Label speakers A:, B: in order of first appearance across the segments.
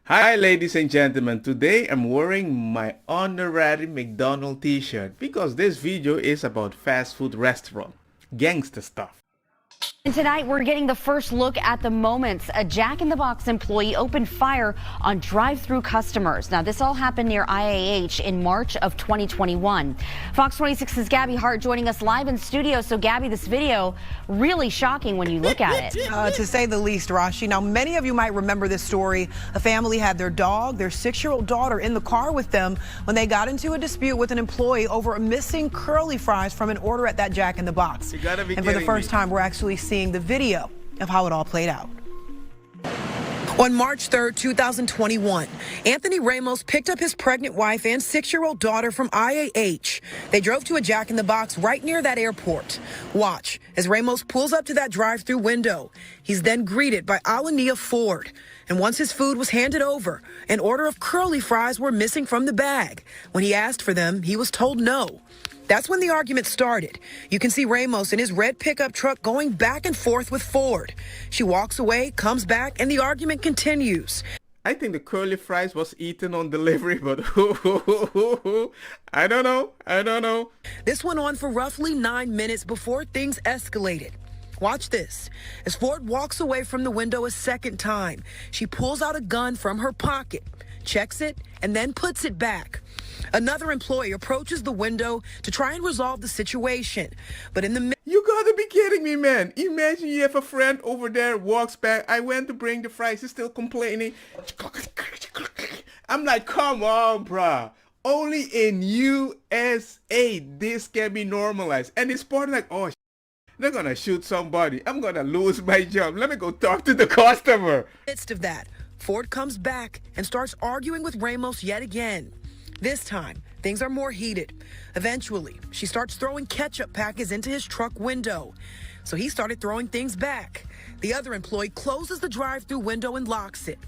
A: Hi ladies and gentlemen, today I'm wearing my honorary McDonald's t-shirt because this video is about fast food restaurant, gangster stuff.
B: And tonight, we're getting the first look at the moments a Jack in the Box employee opened fire on drive-thru customers. Now, this all happened near IAH in March of 2021. Fox 26's Gabby Hart joining us live in studio. So, Gabby, this video really shocking when you look at it.
C: To say the least, Rashi. Now, many of you might remember this story. A family had their dog, their 6-year-old daughter, in the car with them when they got into a dispute with an employee over missing curly fries from an order at that Jack in the Box.
A: You gotta be
C: and for the first time, we're actually seeing the video of how it all played out. On March 3rd, 2021, Anthony Ramos picked up his pregnant wife and 6-year-old daughter from IAH. They drove to a Jack in the Box right near that airport. Watch as Ramos pulls up to that drive-thru window. He's then greeted by Alania Ford. And once his food was handed over, an order of curly fries were missing from the bag. When he asked for them, he was told no. That's when the argument started. You can see Ramos in his red pickup truck going back and forth with Ford. She walks away, comes back, and the argument continues.
A: I think the curly fries was eaten on delivery, but I don't know.
C: This went on for roughly 9 minutes before things escalated. Watch this. As Ford walks away from the window a second time, she pulls out a gun from her pocket, checks it, and then puts it back. Another employee approaches the window to try and resolve the situation. But in the
A: You gotta be kidding me, man. Imagine you have a friend over there, walks back. I went to bring the fries, he's still complaining. I'm like, come on, bruh. Only in USA this can be normalized. And it's part like, oh, they're gonna shoot somebody. I'm gonna lose my job. Let me go talk to the customer.
C: In the midst of that, Ford comes back and starts arguing with Ramos yet again. This time, things are more heated. Eventually, she starts throwing ketchup packets into his truck window. So he started throwing things back. The other employee closes the drive-thru window and locks it.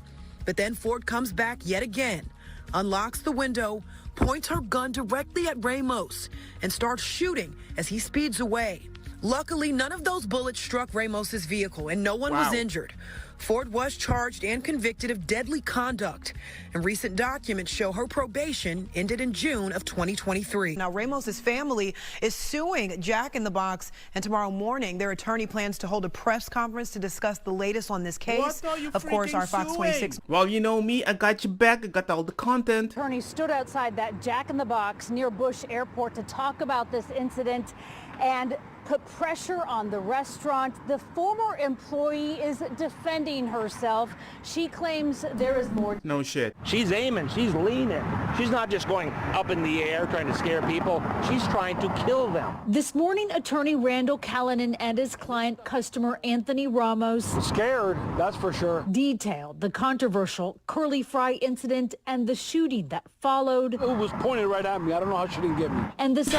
C: But then Ford comes back yet again, unlocks the window, points her gun directly at Ramos, and starts shooting as he speeds away. Luckily, none of those bullets struck Ramos's vehicle and no one was injured. Ford was charged and convicted of deadly conduct, and recent documents show her probation ended in June of 2023. Now, Ramos's family is suing Jack in the Box, and tomorrow morning, their attorney plans to hold a press conference to discuss the latest on this case.
A: What are you
C: of course, our Fox 26.
A: Well, you know me, I got your back. I got all the content.
D: Attorney stood outside that Jack in the Box near Bush Airport to talk about this incident and put pressure on the restaurant. The former employee is defending herself. She claims there is more.
A: No shit.
E: She's aiming, she's leaning. She's not just going up in the air trying to scare people. She's trying to kill them.
D: This morning, attorney Randall Callanan and his client, customer Anthony Ramos,
E: Scared, that's for sure.
D: detailed the controversial curly fry incident and the shooting that followed.
E: It was pointed right at me. I don't know how she didn't get me.
D: And this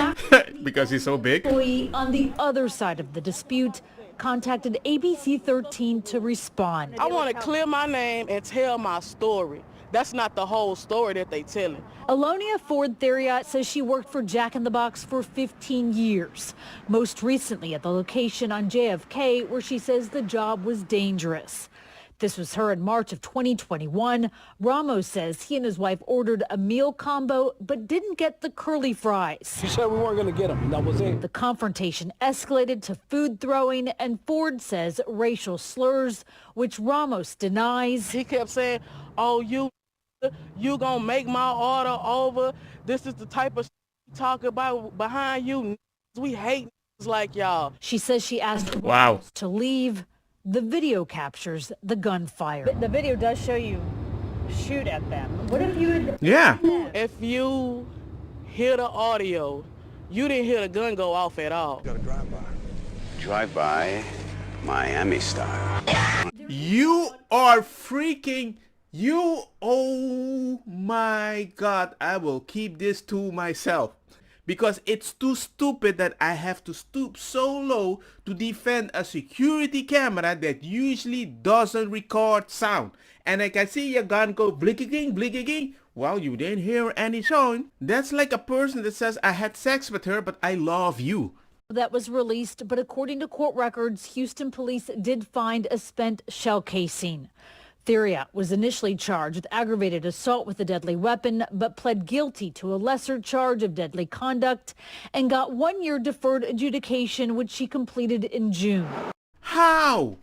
A: Because he's so big.
D: employee on the other side of the dispute contacted ABC 13 to respond.
F: I want to clear my name and tell my story. That's not the whole story that they telling.
D: Alonia Ford Theriot says she worked for Jack in the Box for 15 years, most recently at the location on JFK where she says the job was dangerous. This was her in March of 2021. Ramos says he and his wife ordered a meal combo but didn't get the curly fries.
E: She said we weren't going to get them, and that was it.
D: The confrontation escalated to food throwing, and Ford says racial slurs, which Ramos denies.
F: He kept saying, oh, you gonna make my order over. This is the type of talk about behind you. We hate like y'all.
D: She says she asked
A: Wow.
D: to leave. The video captures the gunfire. The video does show you shoot at them. What if you had...
A: Yeah.
F: If you hear the audio, you didn't hear the gun go off at all.
G: Drive-by, Miami style.
A: You are freaking... Oh my God. I will keep this to myself. Because it's too stupid that I have to stoop so low to defend a security camera that usually doesn't record sound. And I can see your gun go blinking. Well, you didn't hear any sound. That's like a person that says, I had sex with her, but I love you.
D: That was released, but according to court records, Houston police did find a spent shell casing. Theriot was initially charged with aggravated assault with a deadly weapon, but pled guilty to a lesser charge of deadly conduct and got 1 year deferred adjudication, which she completed in June.
A: How?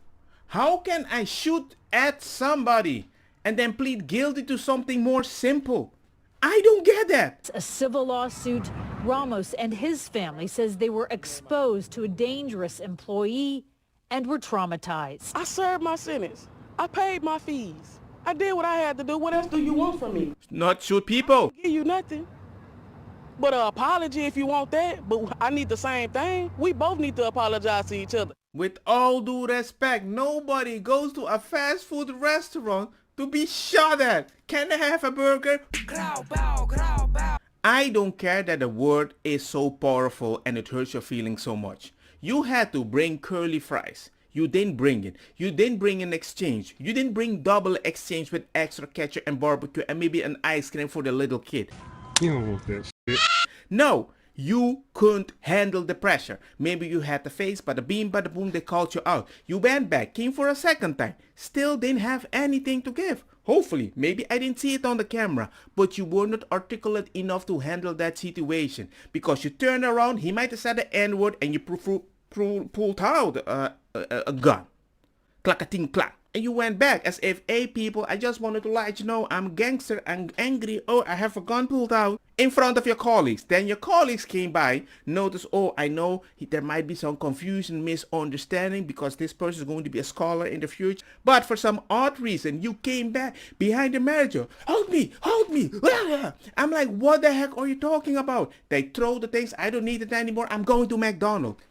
A: How can I shoot at somebody and then plead guilty to something more simple? I don't get that.
D: A civil lawsuit. Ramos and his family says they were exposed to a dangerous employee and were traumatized.
F: I served my sentence. I paid my fees. I did what I had to do. What else do you want from me?
A: Not shoot people.
F: Give you nothing but an apology if you want that. But I need the same thing. We both need to apologize to each other.
A: With all due respect, nobody goes to a fast food restaurant to be shot at. Can I have a burger? I don't care that the word is so powerful and it hurts your feelings so much. You had to bring curly fries. You didn't bring it. You didn't bring an exchange. You didn't bring double exchange with extra ketchup and barbecue and maybe an ice cream for the little kid.
H: You don't want that shit.
A: No, you couldn't handle the pressure. Maybe you had the face, bada beam, bada boom, they called you out. You went back, came for a second time. Still didn't have anything to give. Hopefully, maybe I didn't see it on the camera, but you were not articulate enough to handle that situation. Because you turned around, he might have said the N-word and you pulled out a gun. Clack-a-ting clack. And you went back as if, hey people, I just wanted to let you know I'm gangster, I'm angry, oh I have a gun pulled out in front of your colleagues. Then your colleagues came by, noticed, oh I know there might be some confusion, misunderstanding because this person is going to be a scholar in the future. But for some odd reason, you came back behind the manager. Hold me, hold me. I'm like, what the heck are you talking about? They throw the things, I don't need it anymore, I'm going to McDonald's.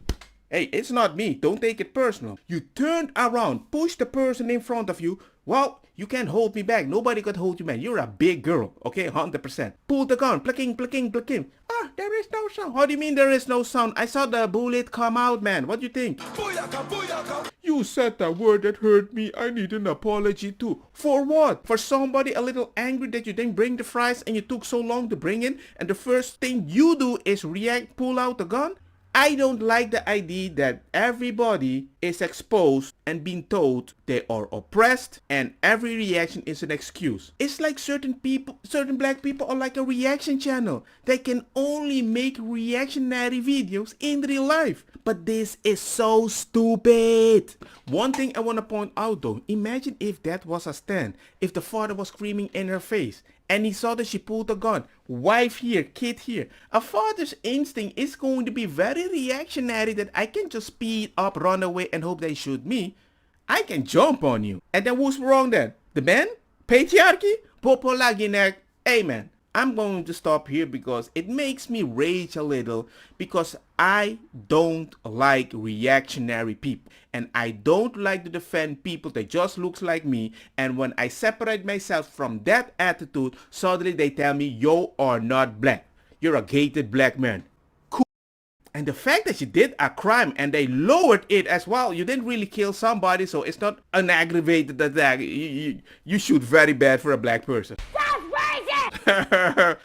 A: Hey, it's not me. Don't take it personal. You turned around, pushed the person in front of you. Well, you can't hold me back. Nobody could hold you back. You're a big girl. Okay, 100%. Pull the gun. Plicking, plicking, plicking. Ah, there is no sound. How do you mean there is no sound? I saw the bullet come out, man. What do you think? Booyaka, booyaka. You said that word that hurt me. I need an apology too. For what? For somebody a little angry that you didn't bring the fries and you took so long to bring in, and the first thing you do is react, pull out the gun? I don't like the idea that everybody is exposed and being told they are oppressed and every reaction is an excuse. It's like certain black people are like a reaction channel. They can only make reactionary videos in real life. But this is so stupid. One thing I want to point out though, imagine if that was a stand. If the father was screaming in her face and he saw that she pulled a gun. Wife here, kid here. A father's instinct is going to be very reactionary that I can just speed up, run away and hope they shoot me. I can jump on you. And then who's wrong then? The man? Patriarchy? Popo lagi nek. Amen. I'm going to stop here because it makes me rage a little because I don't like reactionary people and I don't like to defend people that just looks like me, and when I separate myself from that attitude, suddenly they tell me you are not black. You're a gated black man. Cool. And the fact that you did a crime and they lowered it as well, you didn't really kill somebody, so it's not an aggravated attack. You shoot very bad for a black person. I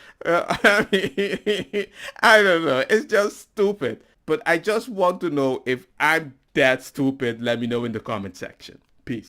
A: don't know. It's just stupid. But I just want to know if I'm that stupid. Let me know in the comment section.